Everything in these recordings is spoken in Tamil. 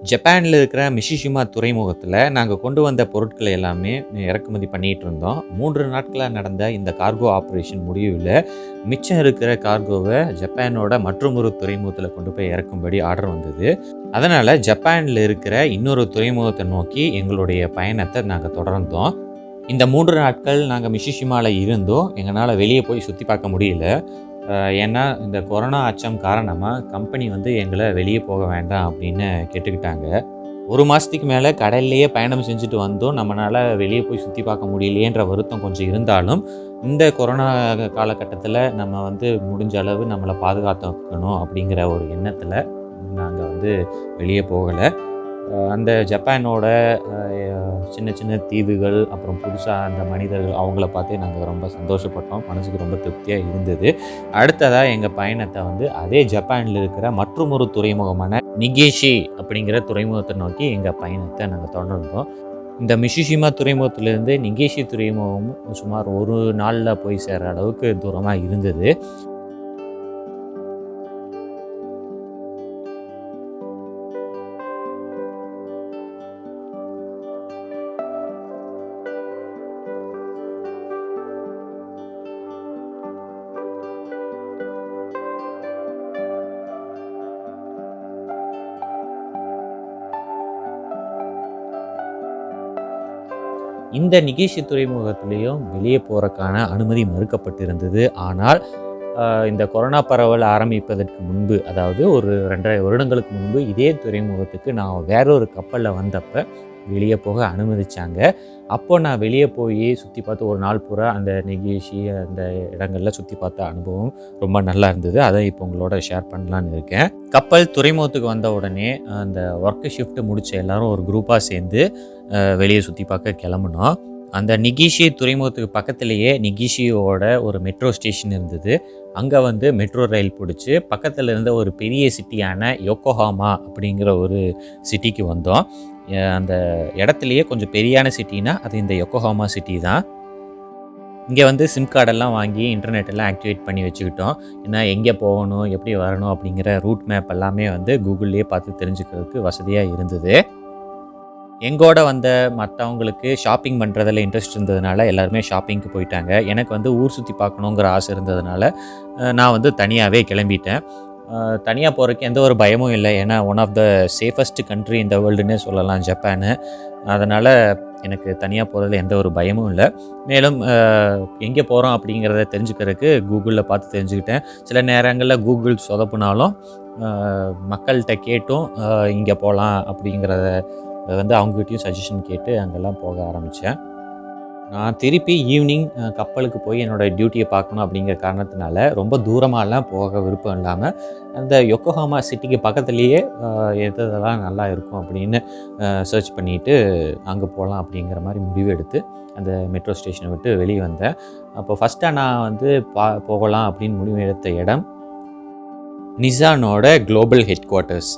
ஜப்பான்ல இருக்கிற மிஷிஷிமா துறைமுகத்துல நாங்க கொண்டு வந்த பொருட்கள எல்லாமே இறக்குமதி பண்ணிட்டு இருந்தோம். 3 நாட்களா நடந்த இந்த கார்கோ ஆப்பரேஷன் முடிவுல, மிச்சம் இருக்கிற கார்கோவ ஜப்பானோட மற்றுமொரு துறைமுகத்துல கொண்டு போய் இறக்கும்படி ஆர்டர் வந்தது. அதனால ஜப்பான்ல இருக்கிற இன்னொரு துறைமுகத்த நோக்கி எங்களுடைய பயணத்த நாங்க தொடர்ந்தோம். இந்த 3 நாட்கள் நாங்க மிஷிஷிமால இருந்தோம். எங்கனால வெளிய போய் சுத்தி பார்க்க முடியல. ஏன்னா, இந்த கொரோனா அச்சம் காரணமா கம்பெனி வந்து எங்கள வெளிய போக வேண்டாம் அப்படின்னு கேட்டுக்கிட்டாங்க. 1 மாசத்துக்கு மேல கடல்லேயே பயணம் செஞ்சுட்டு வந்தோம். நம்மனால வெளிய போய் சுத்தி பார்க்க முடியலையேன்ற வருத்தம் கொஞ்சம் இருந்தாலும், இந்த கொரோனா காலகட்டத்தில நம்ம வந்து முடிஞ்ச அளவு நம்மள பாதுகாத்துக்கணும் அப்படிங்கிற ஒரு எண்ணத்தில நாங்க வந்து வெளிய போகல. அந்த ஜப்பானோட அ சின்ன சின்ன தீவுகள், அப்புறம் புதுசா அந்த மனிதர்கள் அவங்கள பார்த்தே நாங்க ரொம்ப சந்தோஷப்பட்டோம். மனசுக்கு ரொம்ப திருப்தியா இருந்தது. அடுத்ததா எங்க பயணத்த வந்து அதே ஜப்பான்ல இருக்கிற மற்றுமொரு துறைமுகமான நிகேஷி அப்படிங்கிற துறைமுகத்த நோக்கி எங்க பயணத்த நாங்க தொடர்ந்தோம். இந்த மிஷிஷிமா துறைமுகத்திலிருந்து நிகேஷி துறைமுகம் சுமார் 1 நாள்ல போய் சேர்ற அளவுக்கு தூரமா இருந்தது. இந்த நிகேஷி துறைமுகத்திலயும் வெளியே போறக்கான அனுமதி மறுக்கப்பட்டிருந்தது. ஆனால் இந்த கொரோனா பரவல் ஆரம்பிப்பதற்கு முன்பு, அதாவது ஒரு 2 1/2 வருடங்களுக்கு முன்பு இதே துறைமுகத்துக்கு நான் வேறொரு கப்பல்ல வந்தப்ப வெளிய போக அனுமதிச்சாங்க. அப்போ நான் வெளிய போயி சுத்தி பார்த்து ஒரு நாள் பூரா அந்த நெகிஷி அந்த இடங்கள்ல சுத்தி பார்த்த அனுபவம் ரொம்ப நல்லா இருந்தது. அத இப்போ உங்களோட ஷேர் பண்ணலான்னு இருக்கேன். கப்பல் துறைமுகத்துக்கு வந்த உடனே அந்த ஒர்க் ஷிஃப்ட் முடிச்ச எல்லாரும் ஒரு குரூப்பா சேர்ந்து வெளிய சுத்தி பார்க்க கிளம்புனோம். அந்த நிகிஷி துறைமுகத்துக்கு பக்கத்திலேயே நிகிஷியோட ஒரு மெட்ரோ ஸ்டேஷன் இருந்தது. அங்க வந்து மெட்ரோ ரயில் புடிச்சு பக்கத்துல இருந்த ஒரு பெரிய சிட்டியான யோக்கோஹாமா அப்படிங்கிற ஒரு சிட்டிக்கு வந்தோம். அந்த இடத்திலேயே கொஞ்சம் பெரியான சிட்டினா அது இந்த யோக்கோஹாமா சிட்டி தான். இங்க வந்து சிம் கார்டெல்லாம் வாங்கி இன்டர்நெட் எல்லாம் ஆக்டிவேட் பண்ணி வச்சுக்கிட்டோம். ஏன்னா எங்கே போகணும், எப்படி வரணும் அப்படிங்கிற ரூட் மேப் எல்லாமே வந்து கூகுள்லேயே பார்த்து தெரிஞ்சுக்கிறதுக்கு வசதியா இருந்தது. எங்கூட வந்த மத்தவங்களுக்கு ஷாப்பிங் பண்றதுல இன்ட்ரெஸ்ட் இருந்ததுனால, எல்லாருமே ஷாப்பிங்க்கு போயிட்டாங்க. எனக்கு வந்து ஊர் சுத்தி பார்க்கணுங்கிற ஆசை இருந்ததுனால, நான் வந்து தனியாவே கிளம்பிட்டேன். அ தனியா போறதுக்கு எந்த ஒரு பயமும் இல்ல. ஏன்னா, one of the safest country in the வேர்ல்டுன்னே சொல்லலாம் ஜப்பானு. அதனால எனக்கு தனியா போறதுல எந்த ஒரு பயமும் இல்ல. மேலும் எங்கே போறோம் அப்படிங்கிறத தெரிஞ்சுக்கிறதுக்கு கூகுள்ல பார்த்து தெரிஞ்சுக்கிட்டேன். சில நேரங்கள்ல கூகுள் சொதப்புனாலும், அ மக்கள்ட்ட கேட்டும் இங்க போலாம் அப்படிங்கிறத வந்து அவங்ககிட்டயும் சஜஷன் கேட்டு அங்கெல்லாம் போக ஆரம்பிச்சேன். நான் திருப்பி ஈவினிங் கப்பலுக்கு போய் என்னோட டியூட்டிய பார்க்கணும் அப்படிங்கிற காரணத்தினால, ரொம்ப தூரமாலாம் போக விருப்பம் இல்லாம, அந்த யோக்கோஹாமா சிட்டிக்கு பக்கத்திலேயே எது எதெல்லாம் நல்லா இருக்கும் அப்படின்னு சர்ச் பண்ணிட்டு, அங்க போலாம் அப்படிங்கிற மாரி முடிவு எடுத்து, அந்த மெட்ரோ ஸ்டேஷன விட்டு வெளிய வந்தேன். அப்போ ஃபர்ஸ்ட்டா நான் வந்து போகலாம் அப்படின்னு முடிவு எடுத்த இடம், நிசானோட குளோபல் ஹெட் குவார்ட்டர்ஸ்.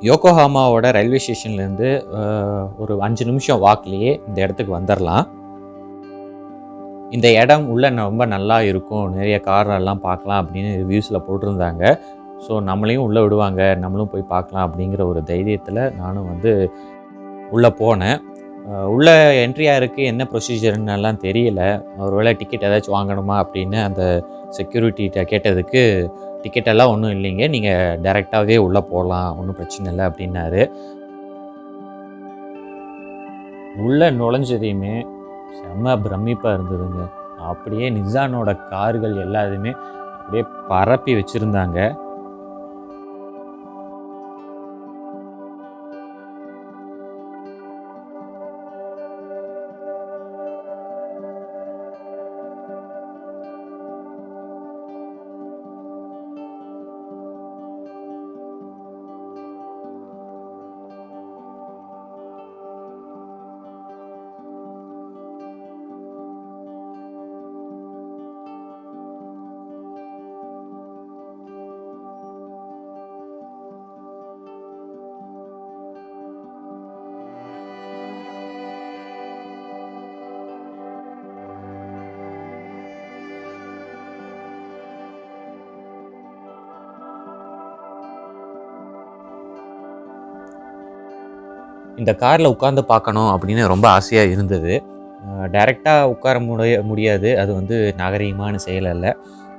யோக்கோஹாமாவோட ரயில்வே ஸ்டேஷன்லேருந்து ஒரு 5 நிமிஷம் வாக்லேயே இந்த இடத்துக்கு வந்துரலாம். இந்த இடம் உள்ள ரொம்ப நல்லா இருக்கும். நிறைய காரெல்லாம் பார்க்கலாம் அப்படின்னு ரிவ்யூஸில் போட்டிருந்தாங்க. ஸோ நம்மளையும் உள்ளே விடுவாங்க. நம்மளும் போய் பார்க்கலாம் அப்படிங்கிற ஒரு தைரியத்தில் நானும் வந்து உள்ளே போனேன். உள்ள என்ட்ரி ஆகுறதுக்கு என்ன ப்ரொசீஜர்ன்னு எல்லாம் தெரியல. ஒருவேளை டிக்கெட் ஏதாச்சும் வாங்கணுமா அப்படின்னு அந்த செக்யூரிட்டிட்ட கேட்டதுக்கு, டிக்கெட் எல்லாம் ஒண்ணும் இல்லைங்க. நீங்க டைரக்ட்டாவே உள்ள போலாம். ஒண்ணும் பிரச்சனை இல்ல அப்டின்னாரு. உள்ள நுழைஞ்சதையுமே செம்ம பிரமிப்பா இருந்ததுங்க. அப்படியே நிசானோட கார்கள் எல்லாத்தையுமே அப்படியே பரப்பி வச்சிருந்தாங்க. இந்த காரில் உட்காந்து பார்க்கணும் அப்படின்னு ரொம்ப ஆசையாக இருந்தது. டைரெக்டாக உட்கார முடியாது, அது வந்து நாகரீகமான செயல் அல்ல.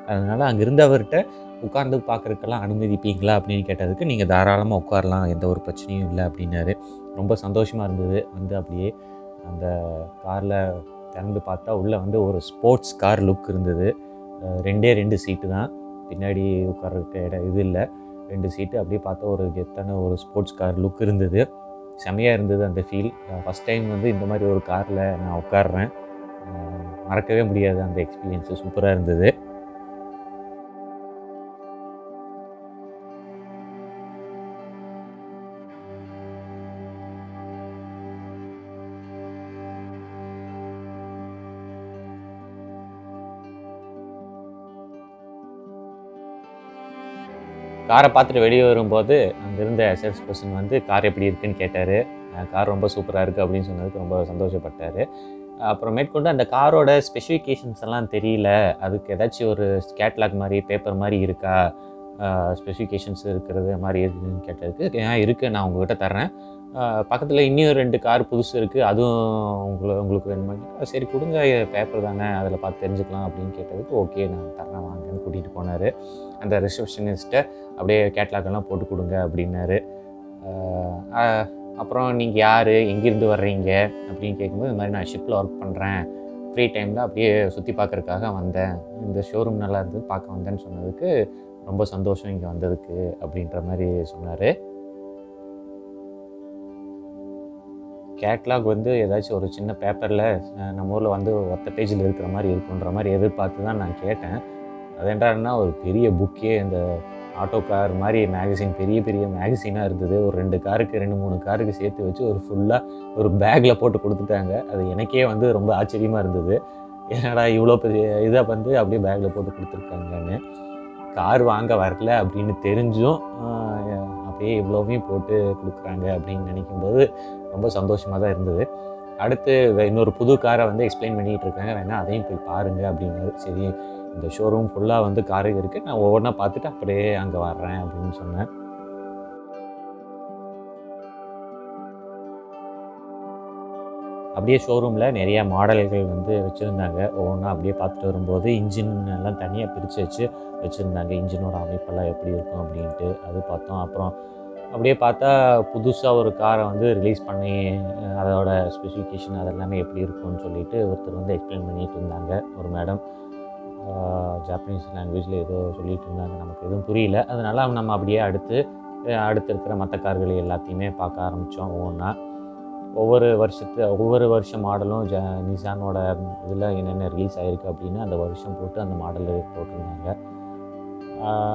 அதனால் அங்கே இருந்தவர்கிட்ட உட்கார்ந்து பார்க்குறதுக்கெல்லாம் அனுமதிப்பீங்களா அப்படின்னு கேட்டதுக்கு, நீங்கள் தாராளமாக உட்காரலாம், எந்த ஒரு பிரச்சனையும் இல்லை அப்படின்னாரு. ரொம்ப சந்தோஷமாக இருந்தது. வந்து அப்படியே அந்த காரில் திறந்து பார்த்தா உள்ளே வந்து ஒரு ஸ்போர்ட்ஸ் கார் லுக் இருந்தது. 2 சீட்டு தான், பின்னாடி உட்கார்றதுக்கு இடம் இது இல்லை, 2 சீட்டு. அப்படியே பார்த்தா ஒரு கெத்தான ஒரு ஸ்போர்ட்ஸ் கார் லுக் இருந்தது. செமையாக இருந்தது அந்த ஃபீல். ஃபஸ்ட் டைம் வந்து இந்த மாதிரி ஒரு காரில் நான் உட்கார்றேன். மறக்கவே முடியாது அந்த எக்ஸ்பீரியன்ஸு, சூப்பராக இருந்தது. காரை பார்த்துட்டு வெளியே வரும்போது அங்கே இருந்த சேல்ஸ் பர்சன் வந்து கார் எப்படி இருக்குன்னு கேட்டார். கார் ரொம்ப சூப்பராக இருக்குது அப்படின்னு சொன்னதுக்கு ரொம்ப சந்தோஷப்பட்டார். அப்புறம் மேற்கொண்டு அந்த காரோட ஸ்பெசிஃபிகேஷன்ஸ் எல்லாம் தெரியல, அதுக்கு ஏதாச்சும் ஒரு கேட்லாக் மாதிரி பேப்பர் மாதிரி இருக்கா, ஸ்பெசிஃபிகேஷன்ஸ் இருக்கிறது மாதிரி இருக்குன்னு கேட்டதுக்கு, இருக்குது, நான் உங்கள்கிட்ட தர்றேன். பக்கத்தில் இன்னும் 2 கார் புதுசு இருக்குது, அதுவும் உங்களுக்கு வேணுமா? சரி கொடுங்க, பேப்பர் தானே, அதில் பார்த்து தெரிஞ்சுக்கலாம் அப்படின்னு கேட்டதுக்கு, ஓகே நான் தர்றேன் வாங்கன்னு கூட்டிகிட்டு போனார். அந்த ரிசப்ஷனிஸ்ட்டை அப்படியே கேட்லாக்கெல்லாம் போட்டு கொடுங்க அப்படின்னாரு. அப்புறம் நீங்கள் யார், எங்கேருந்து வர்றீங்க அப்படின்னு கேட்கும்போது, இந்த மாதிரி நான் ஷிப்பில் ஒர்க் பண்ணுறேன், ஃப்ரீ டைமில் அப்படியே சுற்றி பார்க்குறதுக்காக வந்தேன், இந்த ஷோரூம் நல்லா இருந்தது பார்க்க வந்தேன்னு சொன்னதுக்கு, ரொம்ப சந்தோஷம் இங்கே வந்ததுக்கு அப்படின்ற மாதிரி சொன்னார். கேட்லாக் வந்து ஏதாச்சும் ஒரு சின்ன பேப்பரில் நம்ம ஊரில் வந்து ஒத்த பேஜில் இருக்கிற மாதிரி இருக்குன்ற மாதிரி எதிர்பார்த்து தான் நான் கேட்டேன். அது என்னன்னா ஒரு பெரிய புக்கே, இந்த ஆட்டோ கார் மாதிரி மேகசின், பெரிய பெரிய மேகசினாக இருந்தது. ஒரு 2 காருக்கு 2-3 காருக்கு சேர்த்து வச்சு ஒரு ஃபுல்லாக ஒரு பேக்கில் போட்டு கொடுத்துட்டாங்க. அது எனக்கே வந்து ரொம்ப ஆச்சரியமாக இருந்தது. ஏன்னா இவ்வளோ பெரிய இதை வந்து அப்படியே பேக்கில் போட்டு கொடுத்துருக்காங்கன்னு. கார் வாங்க வரல அப்படின்னு தெரிஞ்சும் அப்படியே இவ்வளோவையும் போட்டு கொடுக்குறாங்க அப்படின்னு நினைக்கும்போது ரொம்ப சந்தோஷமாக தான் இருந்தது. அடுத்து இன்னொரு புது காரை வந்து எக்ஸ்பிளைன் பண்ணிகிட்டு இருக்காங்க, வேணால் அதையும் போய் பாருங்கள் அப்படின்னாரு. சரி, இந்த ஷோரூம் ஃபுல்லாக வந்து காரு இருக்குது, நான் ஒவ்வொன்றா பார்த்துட்டு அப்படியே அங்கே வர்றேன் அப்படின்னு சொன்னேன். அப்படியே ஷோரூமில் நிறையா மாடல்கள் வந்து வச்சுருந்தாங்க. ஒவ்வொன்றா அப்படியே பார்த்துட்டு வரும்போது இன்ஜின் எல்லாம் தனியாக பிரித்து வச்சுருந்தாங்க. இன்ஜினோட அமைப்பெல்லாம் எப்படி இருக்கும் அப்படின்ட்டு அது பார்த்தோம். அப்புறம் அப்படியே பார்த்தா புதுசாக ஒரு காரை வந்து ரிலீஸ் பண்ணி அதோட ஸ்பெசிஃபிகேஷன் அதெல்லாமே எப்படி இருக்கும்னு சொல்லிட்டு ஒருத்தர் வந்து எக்ஸ்பிளைன் பண்ணிகிட்டு இருந்தாங்க. ஒரு மேடம் ஜாப்பனீஸ் லாங்குவேஜில் ஏதோ சொல்லிகிட்டு இருந்தாங்க, நமக்கு எதுவும் புரியல. அதனால நம்ம அப்படியே அடுத்து இருக்கிற மற்ற கார்கள் எல்லாத்தையுமே பார்க்க ஆரம்பித்தோம் ஒவ்வொன்றா. ஒவ்வொரு வருஷம் மாடலும் நிசானோட இதில் என்னென்ன ரிலீஸ் ஆகிருக்கு அப்படின்னு அந்த வருஷம் போட்டு அந்த மாடல் போட்டிருந்தாங்க.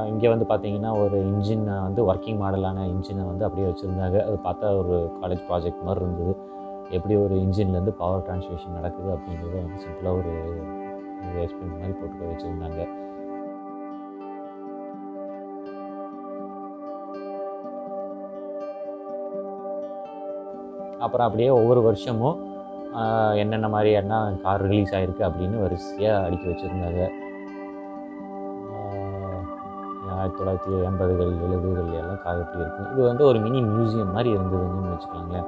இங்கே வந்து பார்த்திங்கன்னா ஒரு இன்ஜினை வந்து ஒர்க்கிங் மாடலான இன்ஜினை வந்து அப்படியே வச்சுருந்தாங்க. அது பார்த்தா ஒரு காலேஜ் ப்ராஜெக்ட் மாதிரி இருந்தது. எப்படி ஒரு இன்ஜின்லேருந்து பவர் ட்ரான்ஸ்மிஷன் நடக்குது அப்படிங்கிறத வந்து சிம்பிளாக ஒரு எக்ஸ்பிளைன் மாதிரி போட்டு வச்சுருந்தாங்க. அப்புறம் அப்படியே ஒவ்வொரு வருஷமும் என்னென்ன மாதிரியான கார் ரிலீஸ் ஆகிருக்கு அப்படின்னு வரிசையாக அடுக்கி வச்சுருந்தாங்க. 1980கள் 70கள் எல்லாம் கார் எப்படி இருக்கும். இது வந்து ஒரு மினி மியூசியம் மாதிரி இருந்ததுன்னு வச்சுக்கலாங்களேன்.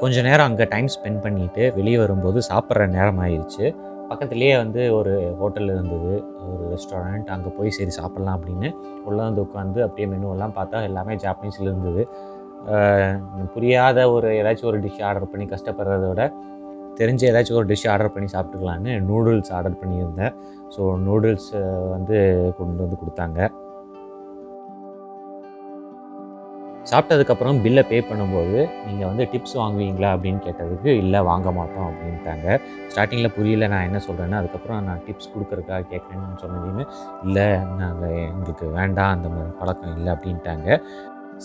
கொஞ்ச நேரம் அங்கே டைம் ஸ்பெண்ட் பண்ணிவிட்டு வெளியே வரும்போது சாப்பிட்ற நேரம் ஆயிடுச்சு. பக்கத்துலேயே வந்து ஒரு ஹோட்டல் இருந்தது, ஒரு ரெஸ்டாரண்ட். அங்கே போய் சரி சாப்பிட்லாம் அப்படின்னு உள்ளே வந்து உட்காந்து அப்படியே மெனுவெல்லாம் பார்த்தா எல்லாமே ஜாப்பனீஸில் இருந்தது. புரியாத ஏதாச்சும் ஒரு டிஷ் ஆர்டர் பண்ணி கஷ்டப்படுறத விட தெரிஞ்ச ஏதாச்சும் ஒரு டிஷ் ஆர்டர் பண்ணி சாப்பிட்டுக்கலான்னு நூடுல்ஸ் ஆர்டர் பண்ணியிருந்தேன். ஸோ நூடுல்ஸ் வந்து கொண்டு வந்து கொடுத்தாங்க. சாப்பிட்டதுக்கப்புறம் பில்லை பே பண்ணும்போது, நீங்கள் வந்து டிப்ஸ் வாங்குவீங்களா அப்படின்னு கேட்டதுக்கு, இல்லை வாங்க மாட்டோம் அப்படின்ட்டாங்க. ஸ்டார்டிங்கில் புரியல நான் என்ன சொல்கிறேன்னு. அதுக்கப்புறம் நான் டிப்ஸ் கொடுக்குறதுக்காக கேட்குறேன்னு சொன்னதையுமே, இல்லை எங்களுக்கு வேண்டாம், அந்த மாதிரி பழக்கம் இல்லை அப்படின்ட்டாங்க.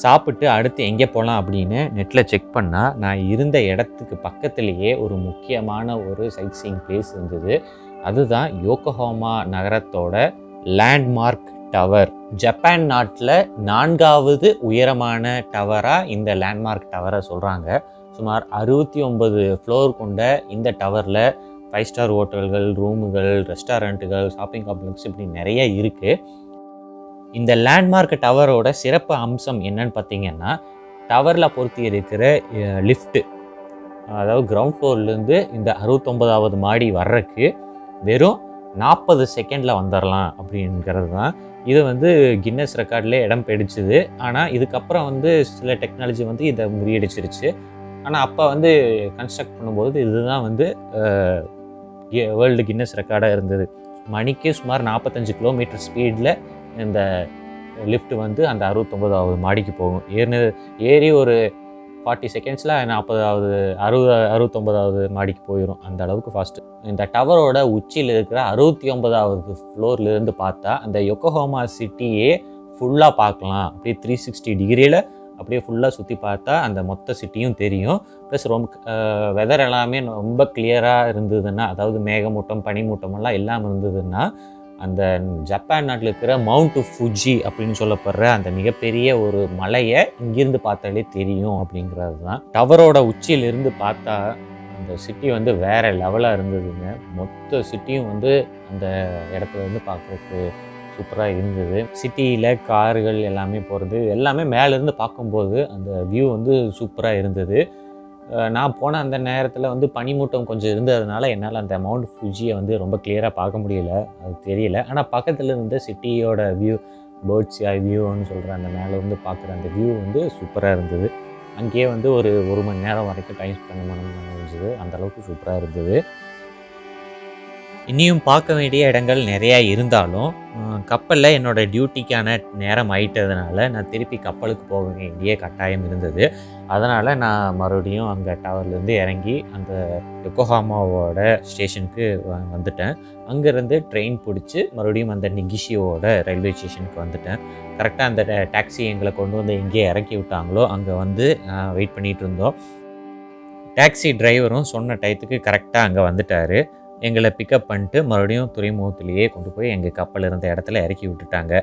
சாப்பிட்டு அடுத்து எங்கே போகலாம் அப்படின்னு நெட்டில் செக் பண்ணால், நான் இருந்த இடத்துக்கு பக்கத்துலேயே ஒரு முக்கியமான ஒரு சைட் சீயிங் பிளேஸ் இருந்தது. அதுதான் யோகோஹாமா நகரத்தோட லேண்ட்மார்க் டவர். ஜப்பான் நாட்டில் 4வது உயரமான டவராக இந்த லேண்ட்மார்க் டவரை சொல்கிறாங்க. சுமார் 69 ஃப்ளோர் கொண்ட இந்த டவரில் 5 ஸ்டார் ஹோட்டல்கள், ரூமுகள், ரெஸ்டாரண்ட்டுகள், ஷாப்பிங் காம்ப்ளெக்ஸ் இப்படி நிறைய இருக்குது. இந்த லேண்ட்மார்க் டவரோட சிறப்பு அம்சம் என்னன்னு பார்த்தீங்கன்னா, டவரில் பொருத்தி இருக்கிற லிஃப்ட்டு. அதாவது கிரவுண்ட் ஃப்ளோர்லேருந்து இந்த 69வது மாடி வர்றதுக்கு வெறும் 40 செகண்டில் வந்துடலாம் அப்படிங்கிறது தான். இது வந்து கின்னஸ் ரெக்கார்டில் இடம் பிடிச்சிது. ஆனால் இதுக்கப்புறம் வந்து சில டெக்னாலஜி வந்து இதை முறியடிச்சிருச்சு. ஆனால் அப்போ வந்து கன்ஸ்ட்ரக்ட் பண்ணும்போது இதுதான் வந்து வேர்ல்டு கின்னஸ் ரெக்கார்டாக இருந்தது. மணிக்கு சுமார் 45 கிலோமீட்டர் ஸ்பீடில் இந்த லிஃப்ட் வந்து அந்த 69வது மாடிக்கு போகும். ஏறி ஒரு 40 செகண்ட்ஸில் 69வது மாடிக்கு போயிடும். அந்த அளவுக்கு ஃபாஸ்ட்டு. இந்த டவரோட உச்சியில் இருக்கிற 69வது ஃப்ளோர்லேருந்து பார்த்தா அந்த யோக்கோஹாமா சிட்டியே ஃபுல்லாக பார்க்கலாம். அப்படியே 360 டிகிரியில் அப்படியே ஃபுல்லாக சுற்றி பார்த்தா அந்த மொத்த சிட்டியும் தெரியும். ப்ளஸ் ரொம்ப வெதர் எல்லாமே ரொம்ப கிளியராக இருந்ததுன்னா, அதாவது மேகமூட்டம் பனிமூட்டமெல்லாம் இல்லாமல் இருந்ததுன்னா, அந்த ஜப்பான் நாட்டில் இருக்கிற மவுண்ட் ஃபுஜி அப்படின்னு சொல்லப்படுற அந்த மிகப்பெரிய ஒரு மலையை இங்கிருந்து பார்த்தாலே தெரியும் அப்படிங்கிறது தான். டவரோட உச்சியிலிருந்து பார்த்தா அந்த சிட்டி வந்து வேறு லெவலாக இருந்ததுங்க. மொத்த சிட்டியும் வந்து அந்த இடத்துல இருந்து பார்க்குறதுக்கு சூப்பராக இருந்தது. சிட்டியில் கார்கள் எல்லாமே போகிறது எல்லாமே மேலேருந்து பார்க்கும்போது அந்த வியூ வந்து சூப்பராக இருந்தது. நான் போன அந்த நேரத்தில் வந்து பனிமூட்டம் கொஞ்சம் இருந்ததுனால என்னால் அந்த மவுண்ட் ஃபுஜியை வந்து ரொம்ப கிளியராக பார்க்க முடியல, அது தெரியல. ஆனால் பக்கத்தில் இருந்த சிட்டியோட வியூ, பேர்ட்ஸ் ஐ வியூன்னு சொல்கிற அந்த மேலே வந்து பார்க்குற அந்த வியூ வந்து சூப்பராக இருந்தது. அங்கேயே வந்து ஒரு 1 மணி நேரம் வரைக்கும் டைம் ஸ்பெண்ட் பண்ண முடிஞ்சது. அந்தளவுக்கு சூப்பராக இருந்தது. இனியும் பார்க்க வேண்டிய இடங்கள் நிறையா இருந்தாலும் கப்பலில் என்னோடய டியூட்டிக்கான நேரம் ஆயிட்டதுனால நான் திருப்பி கப்பலுக்கு போக வேண்டிய கட்டாயம் இருந்தது. அதனால் நான் மறுபடியும் அங்கே டவர்லேருந்து இறங்கி அந்த யோக்கோஹாமாவோட ஸ்டேஷனுக்கு வந்துட்டேன். அங்கேருந்து ட்ரெயின் பிடிச்சி மறுபடியும் அந்த நிகிஷியோட ரயில்வே ஸ்டேஷனுக்கு வந்துட்டேன். கரெக்டாக அந்த டாக்ஸி எங்களை கொண்டு வந்து எங்கேயே இறக்கி விட்டாங்களோ அங்கே வந்து வெயிட் பண்ணிகிட்டு இருந்தோம். டாக்ஸி டிரைவரும் சொன்ன டயத்துக்கு கரெக்டாக அங்கே வந்துட்டார். எங்களை பிக்கப் பண்ணிட்டு மறுபடியும் துறைமுகத்திலேயே கொண்டு போய் எங்கள் கப்பல் இருந்த இடத்துல இறக்கி விட்டுட்டாங்க.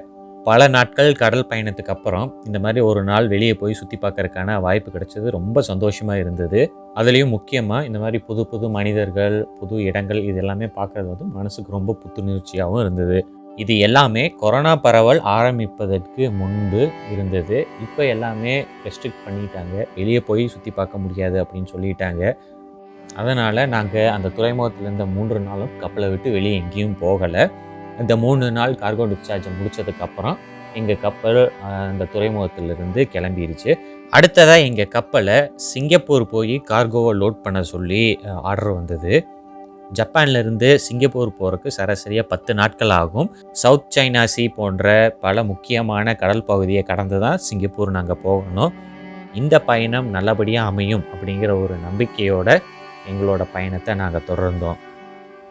பல நாட்கள் கடல் பயணத்துக்கு அப்புறம் இந்த மாதிரி ஒரு நாள் வெளியே போய் சுற்றி பார்க்கறதுக்கான வாய்ப்பு கிடைச்சது. ரொம்ப சந்தோஷமாக இருந்தது. அதுலேயும் முக்கியமாக இந்த மாதிரி புது புது மனிதர்கள், புது இடங்கள் இது எல்லாமே பார்க்குறது வந்து மனசுக்கு ரொம்ப புத்துணர்ச்சியாகவும் இருந்தது. இது எல்லாமே கொரோனா பரவல் ஆரம்பிப்பதற்கு முன்பு இருந்தது. இப்போ எல்லாமே ரெஸ்ட்ரிக்ட் பண்ணிட்டாங்க. வெளியே போய் சுற்றி பார்க்க முடியாது அப்படின்னு சொல்லிட்டாங்க. அதனால் நாங்கள் அந்த துறைமுகத்தில் இருந்த 3 நாளும் கப்பலை விட்டு வெளியே எங்கேயும் போகலை. இந்த 3 நாள் கார்கோ டிஸ்சார்ஜை முடித்ததுக்கப்புறம் எங்கள் கப்பல் அந்த துறைமுகத்திலிருந்து கிளம்பிடுச்சு. அடுத்ததாக எங்கள் கப்பலை சிங்கப்பூர் போய் கார்கோவை லோட் பண்ண சொல்லி ஆர்டர் வந்தது. ஜப்பான்லேருந்து சிங்கப்பூர் போகிறதுக்கு சராசரியாக 10 நாட்கள் ஆகும். சவுத் சைனா சீ போன்ற பல முக்கியமான கடல் பகுதியை கடந்து தான் சிங்கப்பூர் நாங்கள் போகணும். இந்த பயணம் நல்லபடியாக அமையும் அப்படிங்கிற ஒரு நம்பிக்கையோட எங்களோட பயணத்தை நாங்கள் தொடர்ந்தோம்.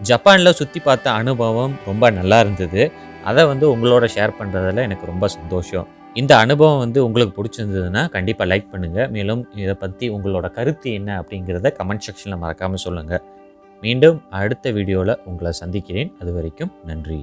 ஜப்பானில் சுற்றி பார்த்த அனுபவம் ரொம்ப நல்லா இருந்தது. அதை வந்து உங்களோட ஷேர் பண்ணுறதில் எனக்கு ரொம்ப சந்தோஷம். இந்த அனுபவம் வந்து உங்களுக்கு பிடிச்சிருந்ததுன்னா கண்டிப்பாக லைக் பண்ணுங்கள். மேலும் இதை பற்றி உங்களோட கருத்து என்ன அப்படிங்கிறத கமெண்ட் செக்ஷனில் மறக்காமல் சொல்லுங்கள். மீண்டும் அடுத்த வீடியோவில் உங்களை சந்திக்கிறேன். அது வரைக்கும் நன்றி.